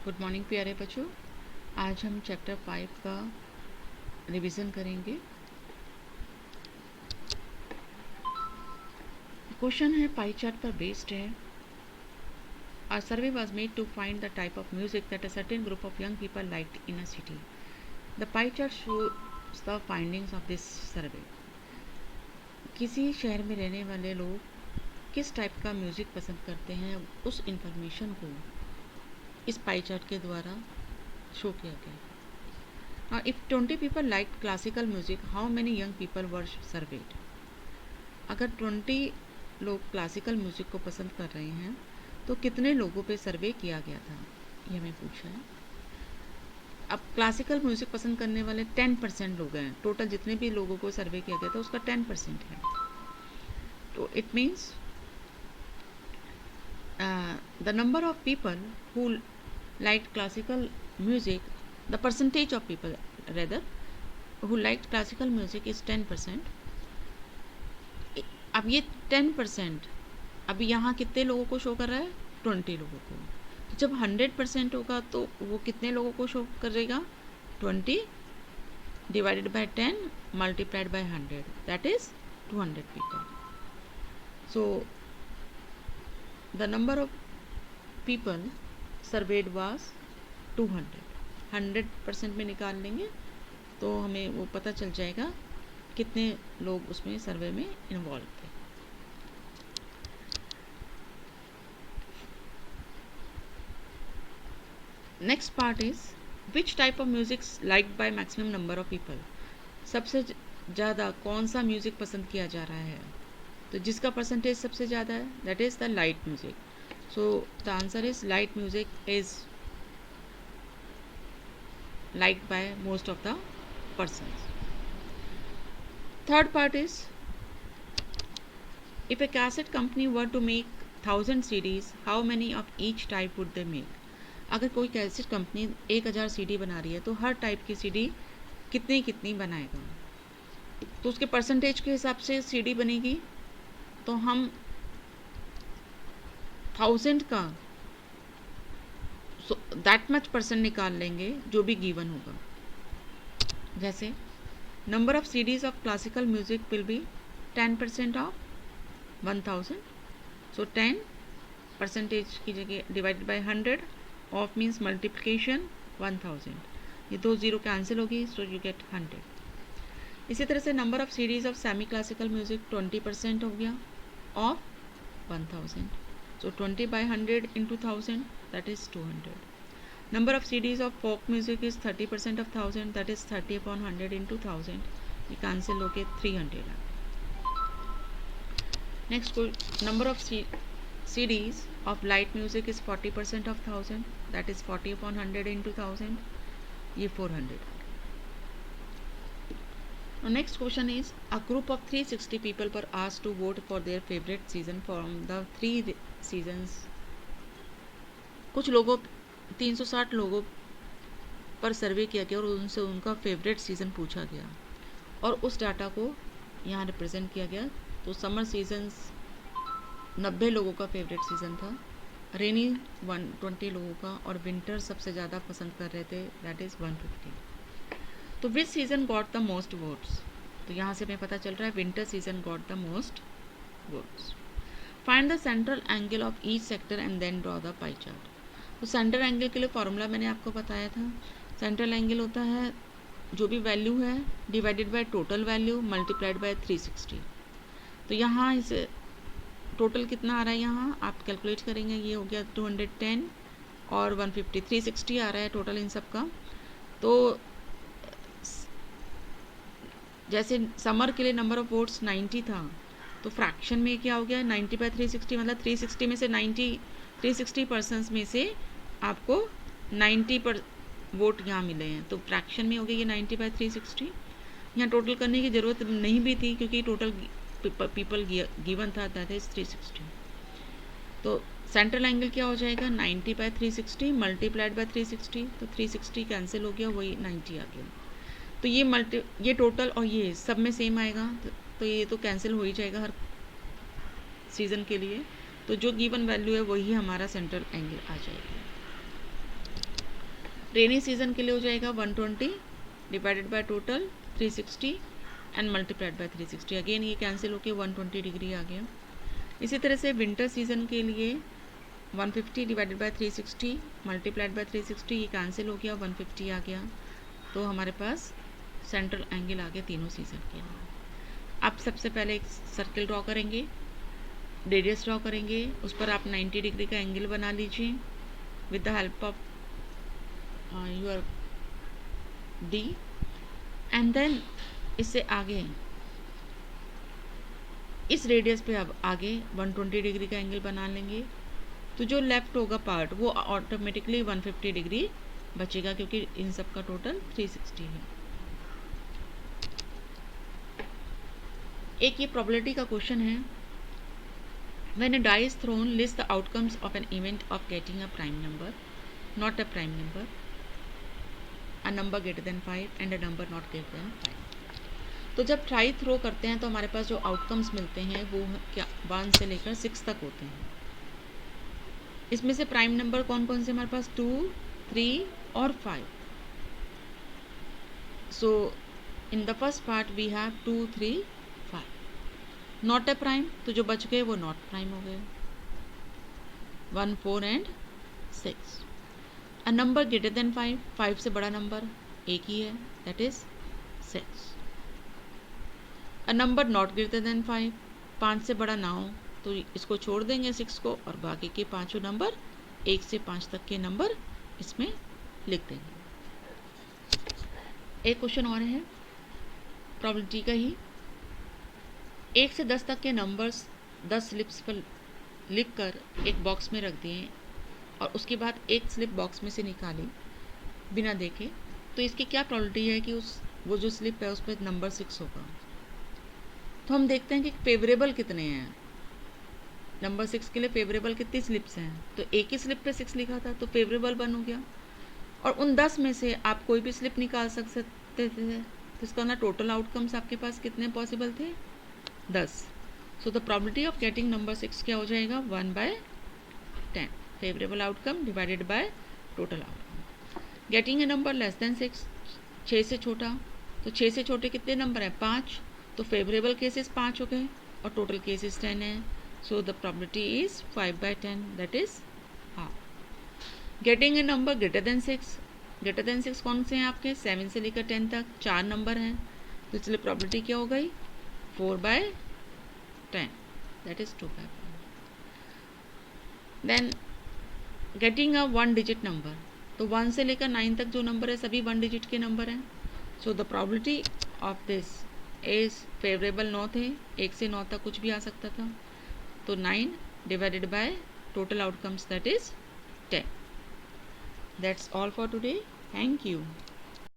Good morning प्यारे बच्चों। आज हम चैप्टर 5 का रिवीजन करेंगे। क्वेश्चन है पाई चार्ट पर बेस्ड है। A survey was made to find the type of music that a certain group of young people liked in a city. The pie chart shows the findings of this survey. किसी शहर में रहने वाले लोग किस type का music पसंद करते हैं, उस इंफॉर्मेशन को इस पाई चार्ट के द्वारा शो किया गया है। If 20 people liked classical music, how many young people were surveyed? अगर 20 लोग क्लासिकल म्यूज़िक को पसंद कर रहे हैं तो कितने लोगों पे सर्वे किया गया था, ये हमें पूछा है। अब क्लासिकल म्यूज़िक पसंद करने वाले 10% लोग हैं। टोटल जितने भी लोगों को सर्वे किया गया था उसका 10% है। तो it means the number of people who like classical music, the percentage of people rather who liked classical music is 10%. अब ये 10% अभी यहाँ कितने लोगों को शो कर रहा है? 20 लोगों को। तो जब 100% होगा तो वो कितने लोगों को शो करेगा? 20 divided by 10 multiplied by 100, that is 200 people. So the number of people surveyed was 200. 100% में निकाल लेंगे तो हमें वो पता चल जाएगा कितने लोग उसमें सर्वे में इन्वॉल्व थे। Next part is which type of music liked by maximum number of people. सबसे ज़्यादा कौन सा म्यूज़िक पसंद किया जा रहा है? तो जिसका परसेंटेज सबसे ज़्यादा है that is the light music. So the answer is light music is liked by most of the persons. Third part is, if a cassette company were to make 1000 CDs, how many of each type would they make? अगर कोई cassette company 1000 CD बना रही है तो हर type की CD कितनी कितनी बनाएगा? तो उसके परसेंटेज के हिसाब से CD बनेगी। तो हम 1000 का दैट मच परसेंट निकाल लेंगे जो भी गिवन होगा। जैसे number of CDs of classical music will be 10% of 1000. सो 10% की जगह divided by 100 of means multiplication 1000. ये दो जीरो कैंसिल होगी, सो यू गेट 100. इसी तरह से number of CDs of semi classical music 20% हो गया of 1000. So 20 by 100 into 1000, that is 200. Number of CDs of folk music is 30% of 1000, that is 30 upon 100 into 1000. ये cancel होके 300 है. Next, number of CDs of light music is 40% of 1000, that is 40 upon 100 into 1000. ये 400. Now next question is, a group of 360 people were asked to vote for their favorite season from the 3 seasons. कुछ लोगों 360 लोगों पर सर्वे किया गया और उनसे उनका फेवरेट सीज़न पूछा गया और उस डाटा को यहाँ रिप्रेजेंट किया गया। तो समर सीजन्स 90 लोगों का फेवरेट सीज़न था, रेनी 120 लोगों का और विंटर सबसे ज़्यादा पसंद कर रहे थे, दैट इज़ 150. तो which season got the most votes? तो यहाँ से हमें पता चल रहा है winter season got the most votes. Find the central angle of each sector and then draw the pie chart. तो सेंट्रल एंगल के लिए फॉर्मूला मैंने आपको बताया था. सेंट्रल एंगल होता है जो भी वैल्यू है divided by total value multiplied by 360. तो यहाँ इस टोटल कितना आ रहा है, यहाँ आप कैलकुलेट करेंगे, ये हो गया 210 और 150, 360 आ रहा है टोटल इन सब का. तो जैसे समर के लिए नंबर ऑफ वोट्स 90 था तो फ्रैक्शन में क्या हो गया 90 बाय 360, मतलब 360 में से 360% में से आपको 90 पर वोट यहाँ मिले हैं. तो फ्रैक्शन में हो गया ये 90 बाय 360. यहाँ टोटल करने की ज़रूरत नहीं भी थी क्योंकि टोटल पीपल गिवन था, दैट इज 360. तो सेंट्रल एंगल क्या हो जाएगा 90 बाय 360 मल्टीप्लाइड बाय 360. तो 360 कैंसिल हो गया, वही 90 आ गया. तो ये टोटल और ये सब में सेम आएगा, तो ये तो कैंसिल हो ही जाएगा हर सीज़न के लिए. तो जो गिवन वैल्यू है वही हमारा सेंट्रल एंगल आ जाएगा. रेनी सीजन के लिए हो जाएगा 120 divided by total 360 and multiplied by 360। Again ये कैंसिल होके 120 डिग्री आ गया। इसी तरह से विंटर सीजन के लिए 150 डिवाइडेड बाय 360 मल्टीप्लाइड बाय 360, ये कैंसिल हो गया, 150 आ गया। तो हमारे पास सेंट्रल एंगल आ गया तीनों सीजन के लिए। अब सबसे पहले एक सर्किल ड्रॉ करेंगे, रेडियस ड्रॉ करेंगे, उस पर आप 90 डिग्री का एंगल बना लीजिए with the help of your D. And then इससे आगे इस रेडियस पे अब आगे 120 डिग्री का एंगल बना लेंगे। तो जो लेफ्ट होगा पार्ट वो ऑटोमेटिकली 150 डिग्री बचेगा, क्योंकि इन सब का टोटल 360 है। एक ये प्रोबेबिलिटी का क्वेश्चन है, when a die is thrown list the outcomes of an event of getting a prime number, not a prime number, a number greater than 5 and a number not greater than 5। तो जब try throw करते हैं तो हमारे पास जो outcomes मिलते हैं वो क्या 1 से लेकर 6 तक होते हैं। इसमें से प्राइम नंबर कौन कौन से हमारे पास 2, 3 और 5। So in the first part we have 2, 3, 5। Not a prime, तो जो बच गए वो नॉट प्राइम हो गए, 1, 4 and 6। A number greater than 5, 5 से बड़ा नंबर एक ही है, that is 6। A number not greater than 5, 5 से बड़ा ना हो तो इसको छोड़ देंगे 6 को, और बाकी के पांचों नंबर 1 से 5 तक के नंबर इसमें लिख देंगे। एक क्वेश्चन और है प्रोबेबिलिटी का ही, 1 से 10 तक के नंबर्स 10 स्लिप्स पर लिख कर एक बॉक्स में रख दिए और उसके बाद एक स्लिप बॉक्स में से निकाली बिना देखे, तो इसकी क्या प्रोबेबिलिटी है कि वो जो स्लिप है उस पर नंबर 6 होगा। तो हम देखते हैं कि फेवरेबल कितने हैं। नंबर 6 के लिए फेवरेबल कितनी स्लिप्स हैं, तो एक ही स्लिप पे 6 लिखा था तो फेवरेबल 1 हो गया। और उन 10 में से आप कोई भी स्लिप निकाल सकते थे, तो इसका ना टोटल आउटकम्स आपके पास कितने पॉसिबल थे, 10। So the probability of getting number 6 क्या हो जाएगा, 1/10 favourable outcome divided by total outcome. Getting a number less than 6, 6 से छोटा, तो 6 से छोटे कितने नंबर हैं, 5, तो फेवरेबल केसेस 5 हो गए और टोटल केसेस 10 है। So the probability is 5/10, that is half. Getting a number greater then 6, greater than 6 कौन से हैं आपके, 7 से लेकर 10 तक 4 नंबर हैं, तो इसलिए प्रोबेबिलिटी क्या हो गई, 4/10, that is 2/10। Then getting a 1 digit number, तो 1 से लेकर 9 तक जो नंबर है सभी 1 डिजिट के नंबर हैं। So the probability of this is favourable 9 थे, 1 से 9 तक कुछ भी आ सकता था, तो 9 divided by total outcomes that is 10। That's all for today. Thank you.